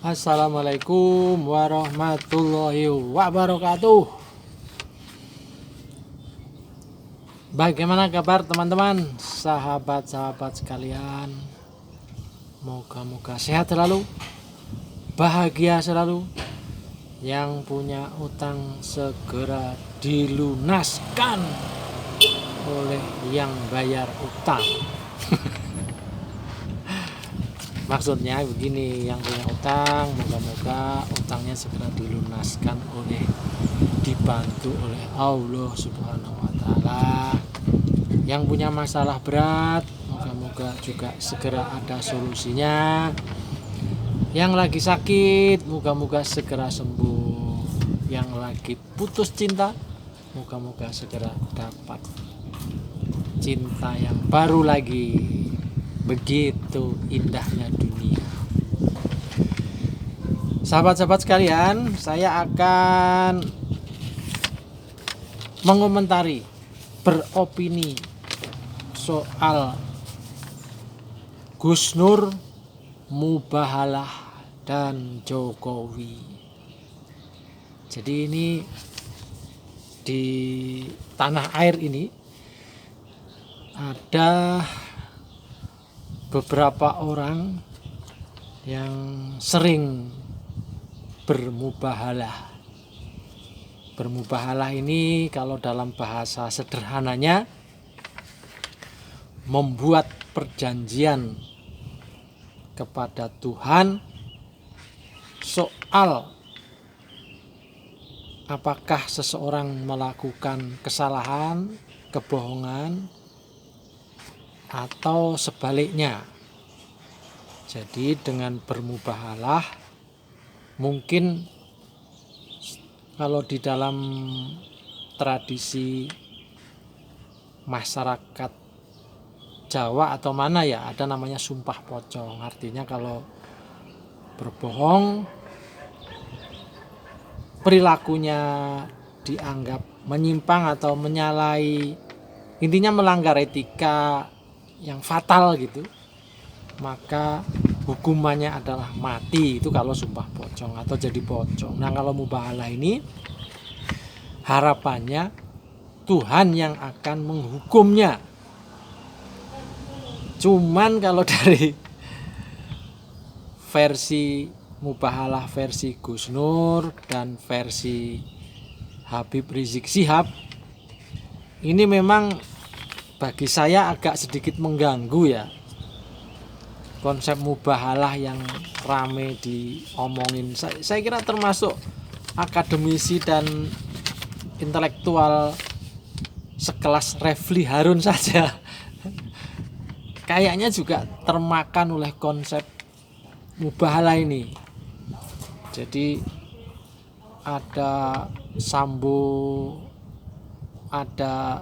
Assalamualaikum warahmatullahi wabarakatuh. Bagaimana kabar teman-teman, sahabat-sahabat sekalian? Moga-moga sehat selalu, bahagia selalu. Yang punya utang segera dilunaskan oleh yang bayar utang. Maksudnya begini, yang punya utang moga-moga utangnya segera dilunaskan dibantu oleh Allah Subhanahu wa taala. Yang punya masalah berat moga-moga juga segera ada solusinya. Yang lagi sakit moga-moga segera sembuh. Yang lagi putus cinta moga-moga segera dapat cinta yang baru lagi. Begitu indahnya dunia. Sahabat-sahabat sekalian, saya akan mengomentari, beropini soal Gus Nur, Mubahalah, dan Jokowi. Jadi ini di tanah air ini ada beberapa orang yang sering bermubahalah. Bermubahalah ini kalau dalam bahasa sederhananya membuat perjanjian kepada Tuhan soal apakah seseorang melakukan kesalahan, kebohongan, atau sebaliknya. Jadi dengan bermubahalah mungkin kalau di dalam tradisi masyarakat Jawa atau mana ya, ada namanya sumpah pocong. Artinya kalau berbohong perilakunya dianggap menyimpang atau menyalahi, intinya melanggar etika yang fatal gitu, maka hukumannya adalah mati. Itu kalau sumpah pocong atau jadi pocong. Nah, kalau mubahalah ini harapannya Tuhan yang akan menghukumnya. Cuman kalau dari versi mubahalah versi Gus Nur dan versi Habib Rizik Syihab, ini memang bagi saya agak sedikit mengganggu ya. Konsep mubahalah yang rame diomongin, saya kira termasuk akademisi dan intelektual sekelas Refli Harun saja kayaknya juga termakan oleh konsep mubahalah ini. Jadi ada Sambo, ada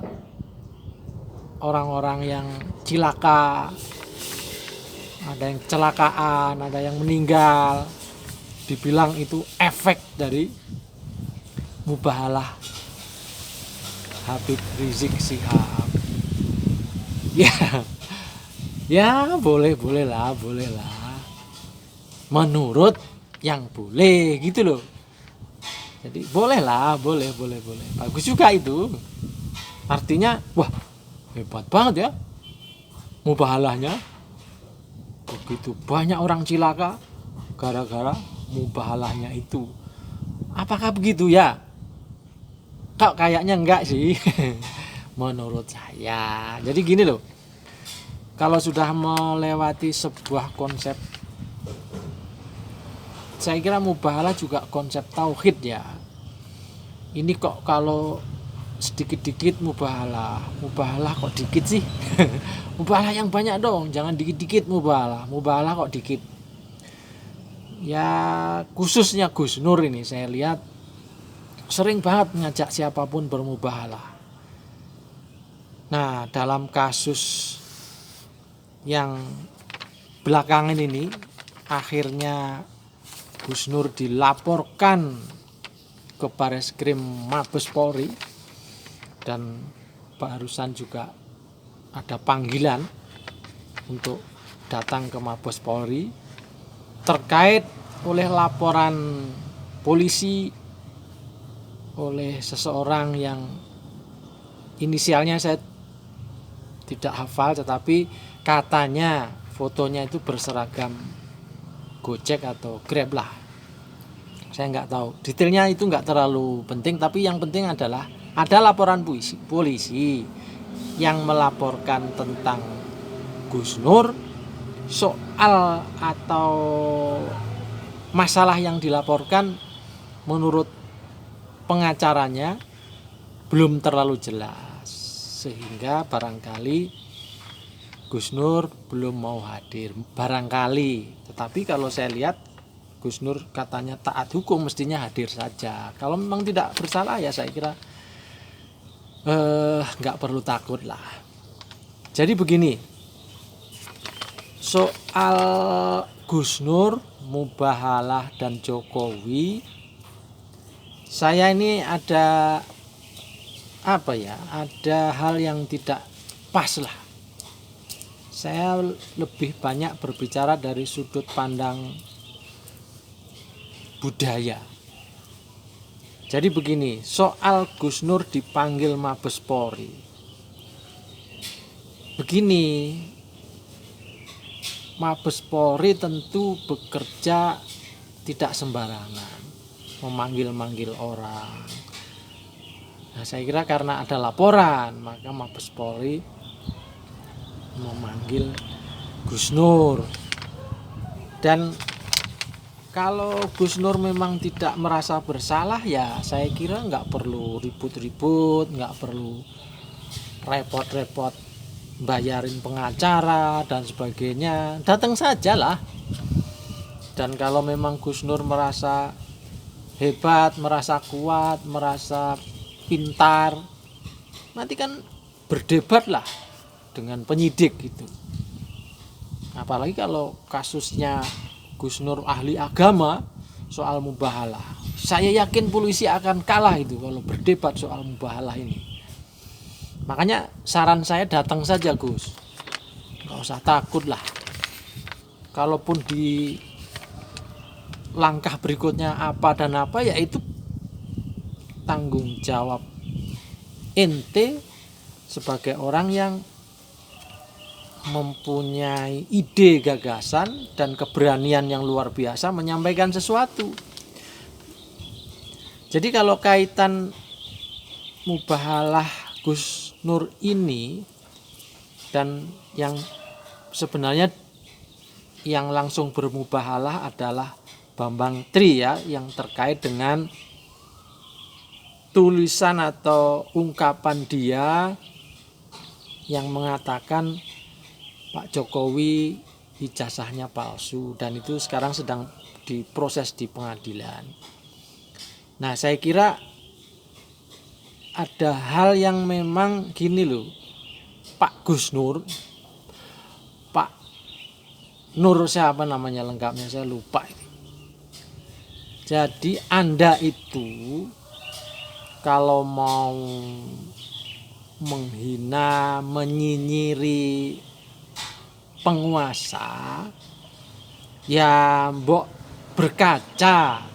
orang-orang yang cilaka, ada yang kecelakaan, ada yang meninggal, dibilang itu efek dari mubahalah Habib Rizik Syihab. Ya boleh lah. Menurut yang boleh gitu loh. Jadi boleh. Bagus juga itu. Artinya wah, hebat banget ya mubahalahnya. Begitu banyak orang cilaka gara-gara mubahalahnya itu. Apakah begitu ya? Kok kayaknya enggak sih menurut saya. Jadi gini loh, kalau sudah melewati sebuah konsep, saya kira mubahalah juga konsep tauhid ya. Ini kok kalau sedikit-dikit mubahalah kok dikit sih mubahalah yang banyak dong, jangan dikit-dikit mubahalah kok dikit ya. Khususnya Gus Nur ini saya lihat sering banget mengajak siapapun bermubahalah. Nah, dalam kasus yang belakangan ini akhirnya Gus Nur dilaporkan ke Bareskrim Mabes Polri, dan barusan juga ada panggilan untuk datang ke Mabes Polri terkait oleh laporan polisi oleh seseorang yang inisialnya saya tidak hafal, tetapi katanya fotonya itu berseragam Gojek atau Grab lah. Saya nggak tahu detailnya, itu nggak terlalu penting, tapi yang penting adalah ada laporan polisi yang melaporkan tentang Gus Nur. Soal atau masalah yang dilaporkan menurut pengacaranya belum terlalu jelas, sehingga barangkali Gus Nur belum mau hadir, barangkali. Tetapi kalau saya lihat Gus Nur katanya taat hukum, mestinya hadir saja. Kalau memang tidak bersalah ya saya kira nggak perlu takut lah. Jadi begini, soal Gus Nur, Mubahalah dan Jokowi, saya ini ada hal yang tidak pas lah. Saya lebih banyak berbicara dari sudut pandang budaya. Jadi begini, soal Gus Nur dipanggil Mabes Polri. Begini, Mabes Polri tentu bekerja tidak sembarangan, memanggil-manggil orang. Nah, saya kira karena ada laporan, maka Mabes Polri memanggil Gus Nur. Dan kalau Gus Nur memang tidak merasa bersalah, ya saya kira nggak perlu ribut-ribut, nggak perlu repot-repot bayarin pengacara dan sebagainya. Datang saja lah. Dan kalau memang Gus Nur merasa hebat, merasa kuat, merasa pintar, nanti kan berdebat lah dengan penyidik gitu. Apalagi kalau kasusnya Gus Nur ahli agama soal mubahalah, saya yakin polisi akan kalah itu kalau berdebat soal mubahalah ini. Makanya saran saya datang saja Gus, nggak usah takut lah. Kalaupun di langkah berikutnya apa dan apa, ya itu tanggung jawab ente sebagai orang yang mempunyai ide, gagasan, dan keberanian yang luar biasa menyampaikan sesuatu. Jadi kalau kaitan mubahalah Gus Nur ini, dan yang sebenarnya yang langsung bermubahalah adalah Bambang Tri ya, yang terkait dengan tulisan atau ungkapan dia yang mengatakan Pak Jokowi ijazahnya palsu, dan itu sekarang sedang diproses di pengadilan. Nah, saya kira ada hal yang memang gini loh, Pak Gus Nur, Pak Nur siapa namanya lengkapnya saya lupa. Jadi Anda itu kalau mau menghina, menyinyiri penguasa, ya mbok berkaca,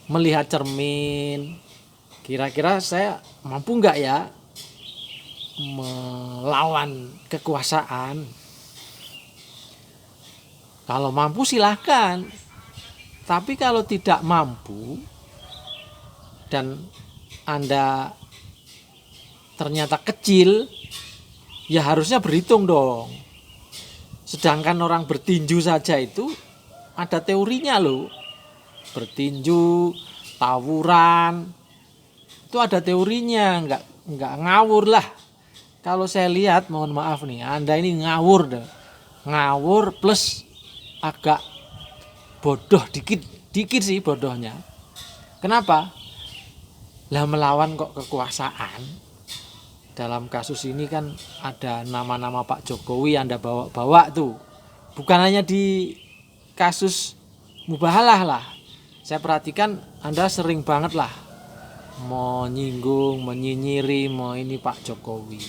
melihat cermin, kira-kira saya mampu nggak ya melawan kekuasaan. Kalau mampu silahkan, tapi kalau tidak mampu dan Anda ternyata kecil, ya harusnya berhitung dong. Sedangkan orang bertinju saja itu ada teorinya loh. Bertinju, tawuran, itu ada teorinya, nggak ngawur lah. Kalau saya lihat, mohon maaf nih, Anda ini ngawur deh. Ngawur plus agak bodoh dikit sih bodohnya. Kenapa? Lah melawan kok kekuasaan. Dalam kasus ini kan ada nama-nama Pak Jokowi Anda bawa-bawa tuh. Bukan hanya di kasus mubahalah lah. Saya perhatikan Anda sering banget lah mau nyinggung, menyinyiri, mau ini Pak Jokowi.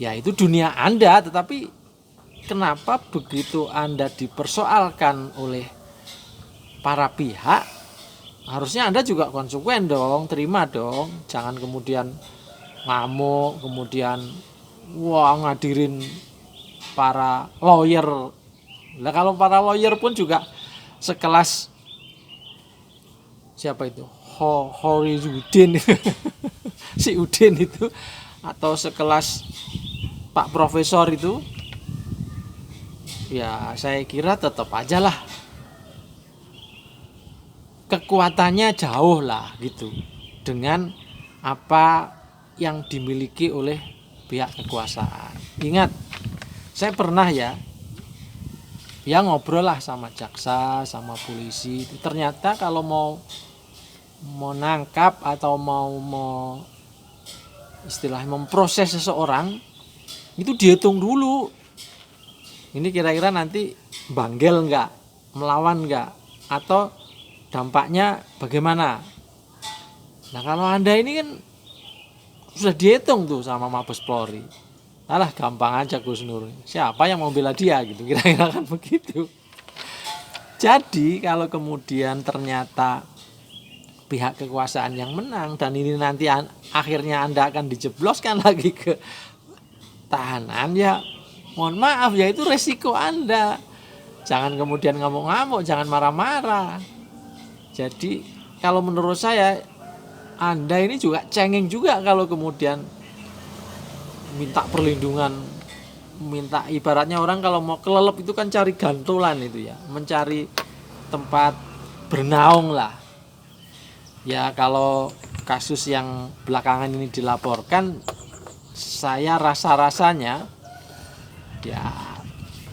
Ya itu dunia Anda, tetapi kenapa begitu Anda dipersoalkan oleh para pihak, harusnya Anda juga konsekuen dong, terima dong. Jangan kemudian ngamuk, kemudian ngadirin para lawyer. Nah, kalau para lawyer pun juga sekelas siapa itu? Hori Udin si Udin itu, atau sekelas Pak Profesor itu, ya saya kira tetap aja lah kekuatannya jauh lah gitu dengan apa yang dimiliki oleh pihak kekuasaan. Ingat, saya pernah ya ngobrol lah sama jaksa, sama polisi. Ternyata kalau mau nangkap atau mau istilahnya memproses seseorang, itu dihitung dulu. Ini kira-kira nanti banggel enggak, melawan enggak, atau dampaknya bagaimana. Nah, kalau Anda ini kan sudah dihitung tuh sama Mabes Polri. Alah, gampang aja Gus Nur. Siapa yang mau bela dia gitu, kira-kira kan begitu. Jadi kalau kemudian ternyata pihak kekuasaan yang menang dan ini nanti akhirnya Anda akan dijebloskan lagi ke tahanan, ya mohon maaf, ya itu resiko Anda. Jangan kemudian ngamuk-ngamuk, jangan marah-marah. Jadi kalau menurut saya Anda ini juga cengeng juga kalau kemudian minta perlindungan, minta, ibaratnya orang kalau mau kelelep itu kan cari gantulan itu ya, mencari tempat bernaung lah. Ya kalau kasus yang belakangan ini dilaporkan, saya rasa-rasanya ya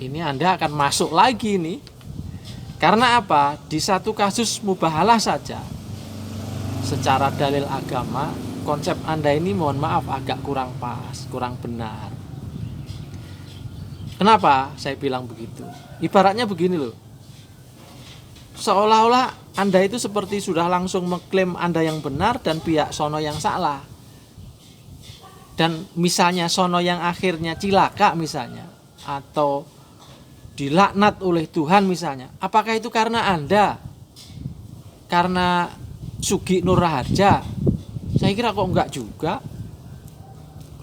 ini Anda akan masuk lagi nih. Karena apa? Di satu kasus mubahalah saja, secara dalil agama, konsep Anda ini mohon maaf agak kurang pas, kurang benar. Kenapa saya bilang begitu? Ibaratnya begini loh, seolah-olah Anda itu seperti sudah langsung mengklaim Anda yang benar dan pihak sono yang salah. Dan misalnya sono yang akhirnya cilaka misalnya, atau dilaknat oleh Tuhan misalnya, apakah itu karena Anda? Karena Sugi Nur Raharja? Saya kira kok enggak juga.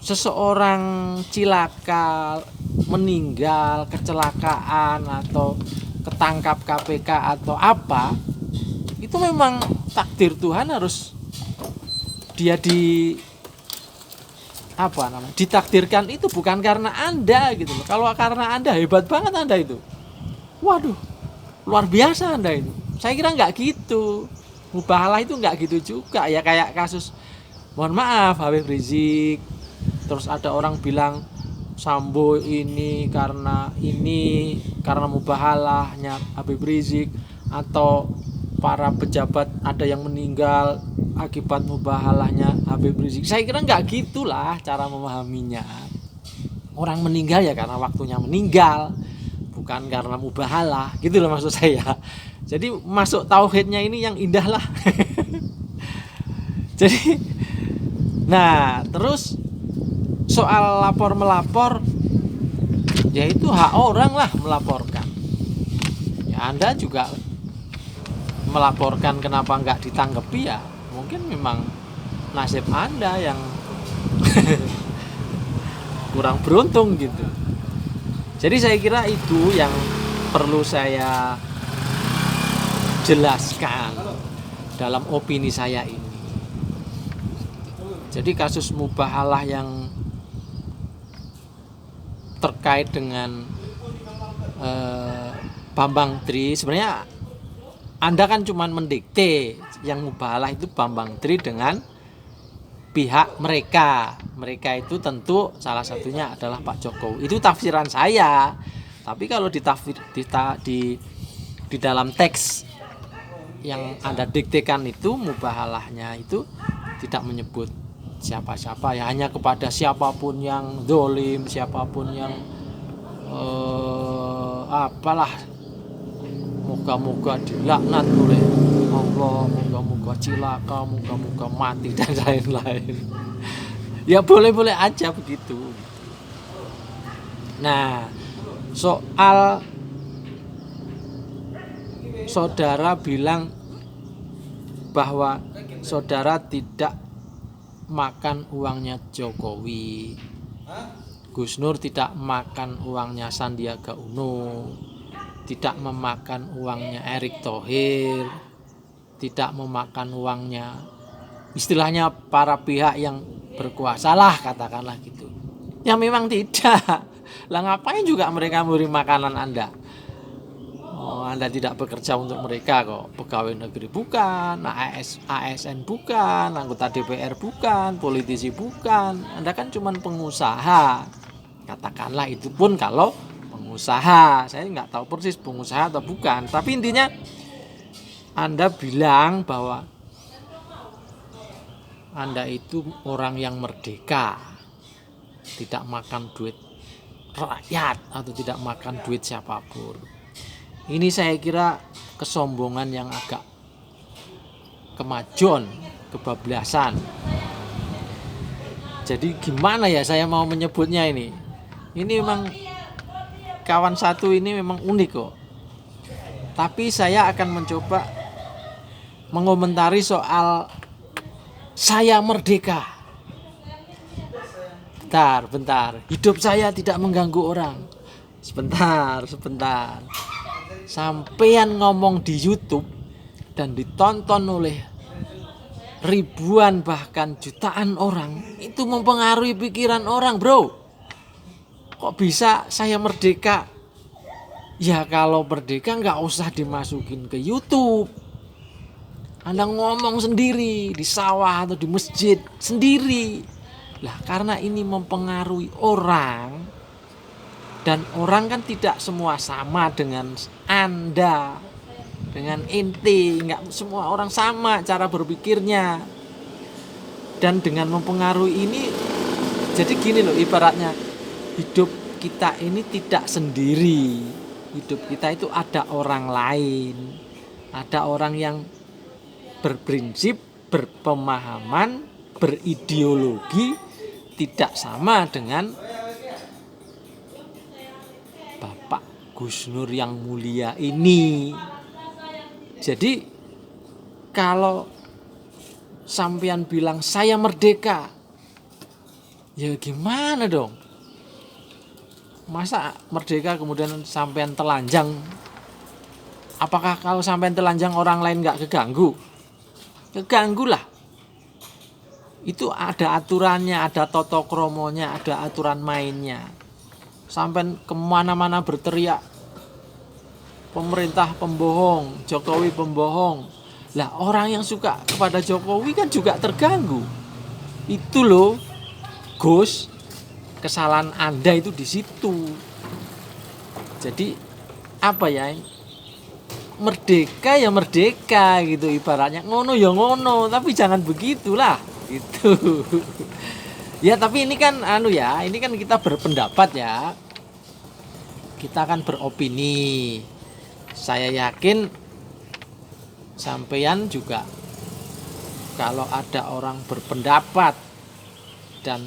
Seseorang cilaka, meninggal, kecelakaan, atau ketangkap KPK atau apa, itu memang takdir Tuhan, harus dia ditakdirkan itu, bukan karena Anda gitu loh. Kalau karena Anda, hebat banget Anda itu. Waduh, luar biasa Anda itu. Saya kira enggak gitu. Mubahalah itu enggak gitu juga. Ya kayak kasus, mohon maaf, Habib Rizik. Terus ada orang bilang Sambo ini karena mubahalahnya Habib Rizik, atau para pejabat ada yang meninggal akibat mubahalahnya Habib Rizik. Saya kira enggak gitulah cara memahaminya. Orang meninggal ya karena waktunya meninggal, bukan karena mubahalah, gitu loh maksud saya. Jadi masuk tauhidnya ini yang indah lah. Jadi, nah terus soal lapor melapor, ya itu hak orang lah melaporkan. Ya Anda juga melaporkan, kenapa enggak ditanggapi, ya mungkin memang nasib Anda yang kurang beruntung gitu. Jadi saya kira itu yang perlu saya jelaskan dalam opini saya ini. Jadi kasus mubahalah yang terkait dengan Bambang Tri, sebenarnya Anda kan cuma mendikte yang mubahalah itu Bambang Tri dengan pihak mereka. Mereka itu tentu salah satunya adalah Pak Jokowi. Itu tafsiran saya. Tapi kalau di dalam teks yang Anda diktekan itu, mubahalahnya itu tidak menyebut siapa-siapa, ya hanya kepada siapapun yang dolim, siapapun yang apalah, moga-moga dilaknat oleh Allah, moga-moga cilaka, moga-moga mati dan lain-lain. Ya boleh-boleh aja begitu. Nah, Soal saudara bilang bahwa saudara tidak makan uangnya Jokowi, Gus Nur tidak makan uangnya Sandiaga Uno, tidak memakan uangnya Erick Thohir, tidak memakan uangnya istilahnya para pihak yang berkuasa lah, katakanlah gitu. Ya memang tidak. Lah ngapain juga mereka memberi makanan Anda? Oh, Anda tidak bekerja untuk mereka kok. Pegawai negeri bukan, ASN bukan, anggota DPR bukan, politisi bukan. Anda kan cuma pengusaha. Katakanlah itu pun kalau pengusaha. Saya nggak tahu persis pengusaha atau bukan. Tapi intinya Anda bilang bahwa Anda itu orang yang merdeka, tidak makan duit rakyat atau tidak makan duit siapapun. Ini saya kira kesombongan yang agak kemajon, kebablasan. Jadi gimana ya saya mau menyebutnya ini? Ini memang kawan satu ini memang unik kok. Tapi saya akan mencoba mengomentari soal saya merdeka. Bentar. Hidup saya tidak mengganggu orang. Sebentar. Sampean ngomong di YouTube dan ditonton oleh ribuan bahkan jutaan orang, itu mempengaruhi pikiran orang, bro. Kok bisa saya merdeka? Ya kalau merdeka nggak usah dimasukin ke YouTube. Anda ngomong sendiri di sawah atau di masjid sendiri. Lah karena ini mempengaruhi orang, dan orang kan tidak semua sama dengan Anda, dengan ente, nggak semua orang sama cara berpikirnya. Dan dengan mempengaruhi ini, jadi gini loh ibaratnya, hidup kita ini tidak sendiri. Hidup kita itu ada orang lain, ada orang yang berprinsip, berpemahaman, berideologi tidak sama dengan Bapak Gus Nur yang mulia ini. Jadi kalau sampean bilang saya merdeka, ya gimana dong? Masa merdeka kemudian sampean telanjang? Apakah kalau sampean telanjang orang lain gak keganggu? Keganggu lah. Itu ada aturannya, ada tata kromonya, ada aturan mainnya. Sampai kemana-mana berteriak pemerintah pembohong, Jokowi pembohong. Lah orang yang suka kepada Jokowi kan juga terganggu. Itu loh, Gus, kesalahan Anda itu di situ. Jadi apa ya? Merdeka ya merdeka gitu ibaratnya. Ngono ya ngono, tapi jangan begitulah gitu. Ya tapi ini kan ini kan kita berpendapat ya. Kita kan beropini. Saya yakin sampean juga kalau ada orang berpendapat dan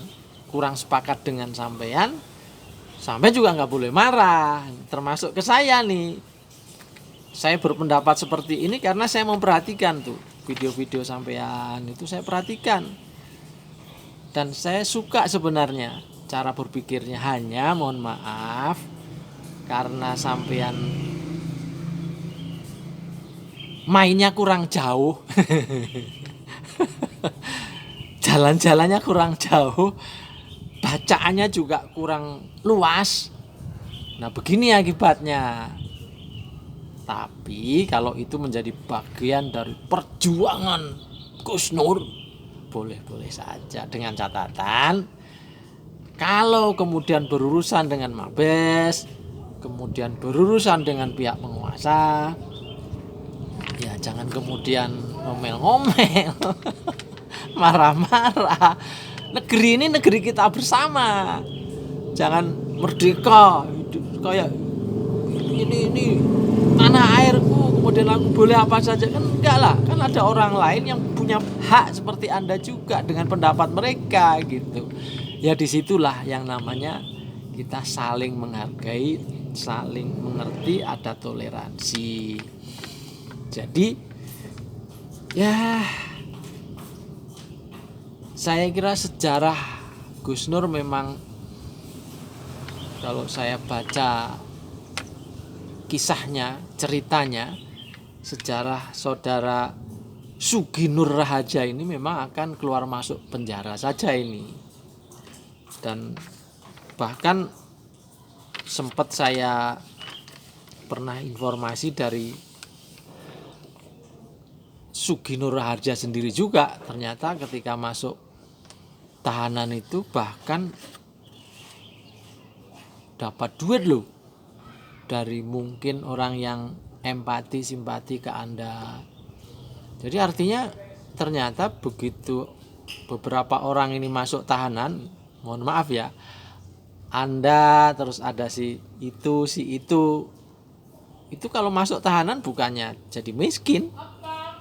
kurang sepakat dengan sampean juga nggak boleh marah. Termasuk ke saya nih. Saya berpendapat seperti ini karena saya memperhatikan tuh video-video sampean itu saya perhatikan. Dan saya suka sebenarnya cara berpikirnya, hanya mohon maaf karena sampean mainnya kurang jauh. Jalan-jalannya kurang jauh, bacaannya juga kurang luas. Nah, begini akibatnya. Tapi kalau itu menjadi bagian dari perjuangan Gus Nur, boleh-boleh saja, dengan catatan kalau kemudian berurusan dengan Mabes, kemudian berurusan dengan pihak penguasa, ya jangan kemudian ngomel-ngomel, marah-marah. Negeri ini negeri kita bersama. Jangan merdeka kayak ini tanah airku, kemudian aku boleh apa saja, kan enggak lah. Kan ada orang lain yang punya hak seperti Anda juga dengan pendapat mereka gitu. Ya disitulah yang namanya kita saling menghargai saling mengerti, ada toleransi. Jadi ya saya kira sejarah Gus Nur memang, kalau saya baca kisahnya, ceritanya, sejarah saudara Sugi Nur Raharja ini memang akan keluar masuk penjara saja ini. Dan bahkan sempat saya pernah informasi dari Sugi Nur Raharja sendiri juga, ternyata ketika masuk tahanan itu bahkan dapat duit loh dari mungkin orang yang empati, simpati ke Anda. Jadi artinya ternyata begitu beberapa orang ini masuk tahanan, mohon maaf ya, Anda terus ada si itu kalau masuk tahanan bukannya jadi miskin,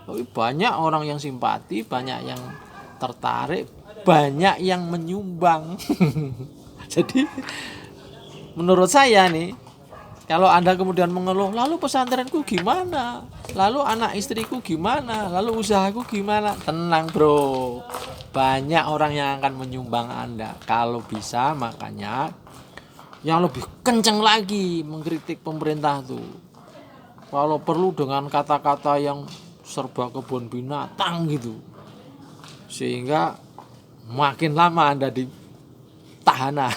tapi banyak orang yang simpati, banyak yang tertarik, banyak yang menyumbang. Jadi menurut saya nih, kalau Anda kemudian mengeluh, lalu pesantrenku gimana? Lalu anak istriku gimana? Lalu usahaku gimana? Tenang bro, banyak orang yang akan menyumbang Anda. Kalau bisa makanya yang lebih kencang lagi mengkritik pemerintah tuh. Kalau perlu dengan kata-kata yang serba kebun binatang gitu. Sehingga makin lama Anda di tahanan.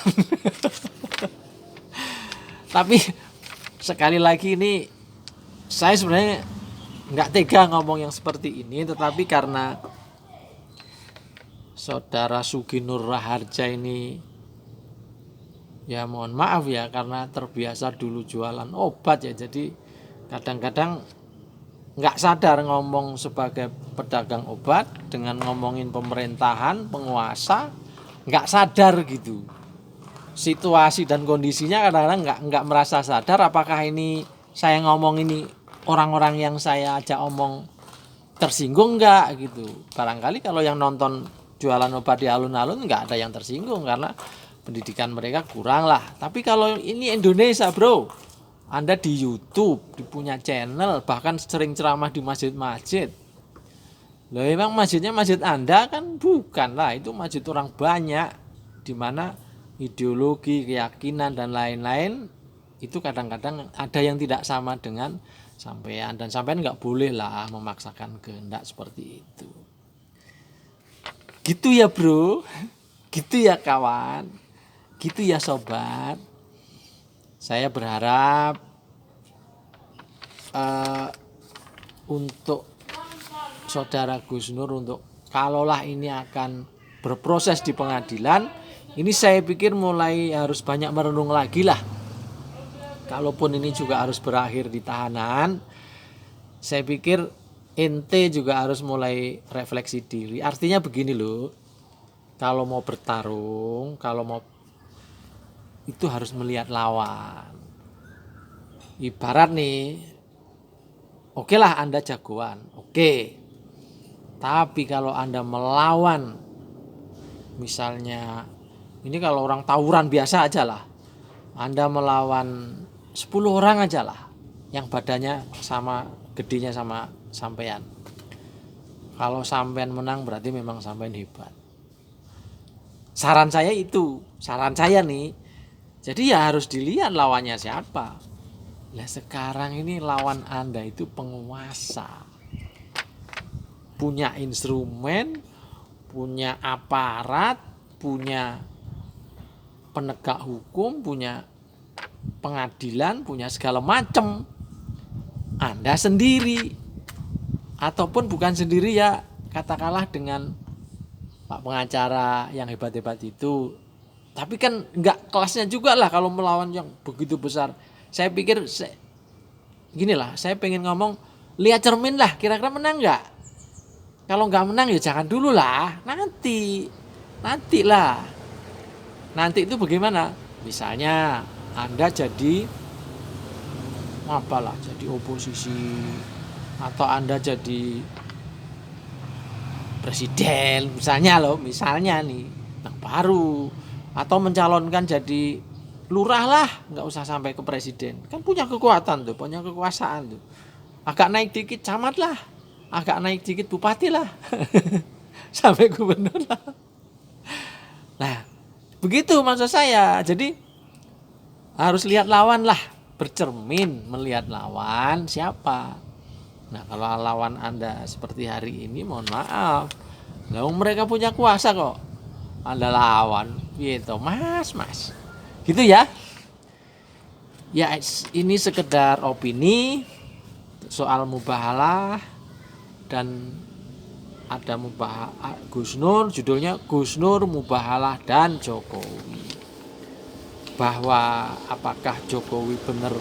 Tapi sekali lagi ini saya sebenarnya nggak tega ngomong yang seperti ini, tetapi karena saudara Sugi Nur Raharja ini, ya mohon maaf ya, karena terbiasa dulu jualan obat ya, jadi kadang-kadang nggak sadar ngomong sebagai pedagang obat dengan ngomongin pemerintahan, penguasa, nggak sadar gitu. Situasi dan kondisinya kadang-kadang nggak merasa sadar apakah ini saya ngomong ini orang-orang yang saya ajak omong tersinggung nggak gitu. Barangkali kalau yang nonton jualan obat di alun-alun nggak ada yang tersinggung karena pendidikan mereka kurang lah. Tapi kalau ini Indonesia bro, Anda di YouTube, punya channel, bahkan sering ceramah di masjid-masjid. Loh emang masjidnya masjid Anda kan? Bukan lah, itu masjid orang banyak, di mana ideologi, keyakinan dan lain-lain itu kadang-kadang ada yang tidak sama dengan sampean, dan sampean nggak boleh lah memaksakan kehendak seperti itu. Gitu ya bro, gitu ya kawan, gitu ya sobat. Saya berharap untuk saudara Gus Nur, untuk kalaulah ini akan berproses di pengadilan, ini saya pikir mulai harus banyak merenung lagi lah. Kalaupun ini juga harus berakhir di tahanan, saya pikir ente juga harus mulai refleksi diri. Artinya begini loh, kalau mau bertarung, kalau mau itu harus melihat lawan. Ibarat nih, oke lah Anda jagoan, oke. Tapi kalau Anda melawan, misalnya ini kalau orang tawuran biasa aja lah, Anda melawan 10 orang aja lah yang badannya sama, gedenya sama sampean. Kalau sampean menang berarti memang sampean hebat. Saran saya itu, saran saya nih. Jadi ya harus dilihat lawannya siapa. Lah sekarang ini lawan Anda itu penguasa. Punya instrumen, punya aparat, punya penegak hukum, punya pengadilan, punya segala macam. Anda sendiri, ataupun bukan sendiri ya, katakanlah dengan Pak pengacara yang hebat-hebat itu. Tapi kan enggak kelasnya juga lah kalau melawan yang begitu besar. Saya pikir gini lah, saya pengen ngomong, lihat cermin lah, kira-kira menang enggak? Kalau enggak menang ya jangan dulu lah, nanti lah. Nanti itu bagaimana? Misalnya Anda jadi apalah, jadi oposisi, atau Anda jadi presiden misalnya loh, misalnya nih yang baru, atau mencalonkan jadi lurah lah, nggak usah sampai ke presiden, kan punya kekuatan tuh, punya kekuasaan tuh. Agak naik dikit camat lah, agak naik dikit bupati lah, sampai gubernur lah. Nah, begitu maksud saya. Jadi harus lihat lawan lah, bercermin melihat lawan siapa. Nah, kalau lawan Anda seperti hari ini, mohon maaf, mereka punya kuasa kok. Anda lawan gitu, mas gitu ya. Ya, ini sekedar opini soal mubahalah. Dan ada Gus Nur, judulnya Gus Nur, Mubahalah dan Jokowi. Bahwa apakah Jokowi benar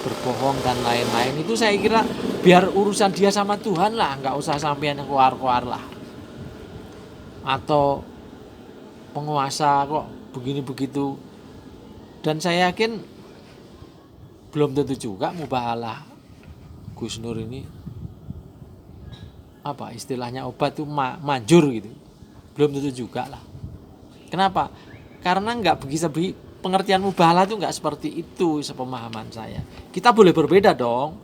berbohong dan lain-lain, itu saya kira biar urusan dia sama Tuhan lah, nggak usah sampean yang keluar-keluar lah. Atau penguasa kok begini begitu. Dan saya yakin belum tentu juga mubahalah Gus Nur ini apa istilahnya obat itu manjur gitu, belum tentu juga lah. Kenapa? Karena nggak bisa pengertian mubahalah itu nggak seperti itu sepemahaman saya. Kita boleh berbeda dong,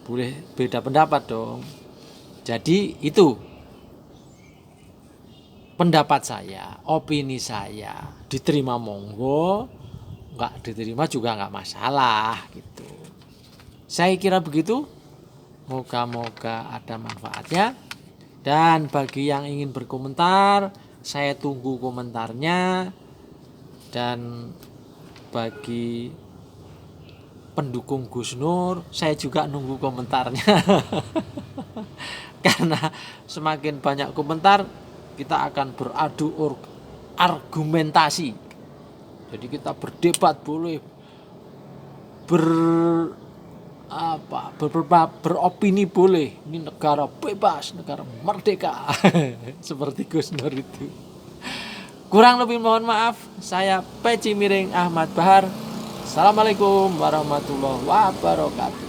boleh beda pendapat dong. Jadi itu pendapat saya, opini saya, diterima monggo, nggak diterima juga nggak masalah gitu. Saya kira begitu. Moga-moga ada manfaatnya. Dan bagi yang ingin berkomentar, saya tunggu komentarnya. Dan bagi pendukung Gus Nur, saya juga nunggu komentarnya. Karena semakin banyak komentar, kita akan beradu argumentasi. Jadi kita berdebat boleh, beropini boleh. Ini negara bebas, negara merdeka. Seperti Gus Nur itu. Kurang lebih mohon maaf. Saya Peci Miring Ahmad Bahar. Assalamualaikum warahmatullahi wabarakatuh.